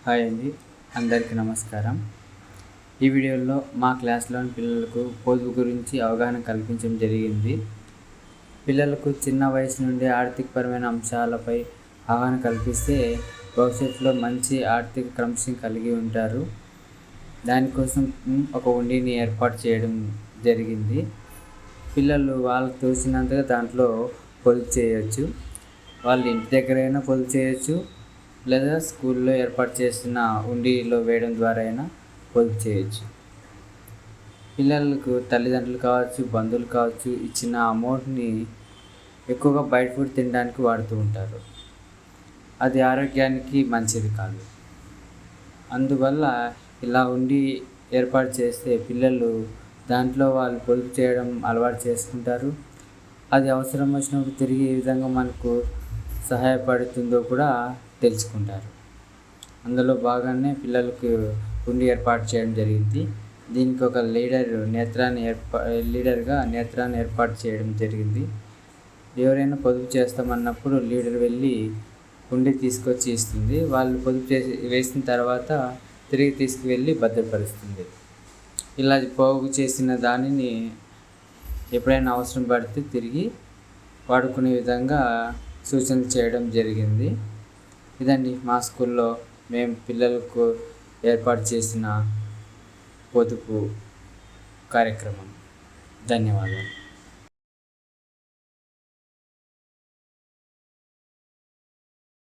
Hi అండి, అందరికీ నమస్కారం. ఈ వీడియోలో మా క్లాస్లోని పిల్లలకు పొదుపు గురించి అవగాహన కల్పించడం జరిగింది. పిల్లలకు చిన్న వయసు నుండి ఆర్థికపరమైన అంశాలపై అవగాహన కల్పిస్తే భవిష్యత్తులో మంచి ఆర్థిక క్రమశిక్షణ కలిగి ఉంటారు. దానికోసం ఒక ఉండిని ఏర్పాటు చేయడం జరిగింది. పిల్లలు వాళ్ళకు తోచినంతగా దాంట్లో పొదుపు చేయవచ్చు. వాళ్ళు ఇంటి దగ్గరైనా పొదుపు చేయవచ్చు, లేదా స్కూల్లో ఏర్పాటు చేసిన ఉండిలో వేయడం ద్వారా అయినా పొదుపు చేయొచ్చు. పిల్లలకు తల్లిదండ్రులు కావచ్చు, బంధువులు కావచ్చు, ఇచ్చిన అమౌంట్ని ఎక్కువగా బయట ఫుడ్ తినడానికి వాడుతూ ఉంటారు. అది ఆరోగ్యానికి మంచిది కాదు. అందువల్ల ఇలా ఉండి ఏర్పాటు చేస్తే పిల్లలు దాంట్లో వాళ్ళు పొదుపు చేయడం అలవాటు చేసుకుంటారు. అది అవసరం వచ్చినప్పుడు తిరిగి ఏ విధంగా మనకు సహాయపడుతుందో కూడా తెలుసుకుంటారు. అందులో భాగంగానే పిల్లలకు ఉండి ఏర్పాటు చేయడం జరిగింది. దీనికి ఒక లీడర్గా నేత్రాన్ని ఏర్పాటు చేయడం జరిగింది. ఎవరైనా పొదుపు చేస్తామన్నప్పుడు లీడర్ వెళ్ళి ఉండి తీసుకొచ్చి ఇస్తుంది. వాళ్ళు పొదుపు చేసి వేసిన తర్వాత తిరిగి తీసుకువెళ్ళి భద్రపరుస్తుంది. ఇలా పోగు చేసిన దానిని ఎప్పుడైనా అవసరం పడితే తిరిగి వాడుకునే విధంగా సూచనలు చేయడం జరిగింది. ఇదండి మా స్కూల్లో మేము పిల్లలకు ఏర్పాటు చేసిన పొదుపు కార్యక్రమం. ధన్యవాదాలు.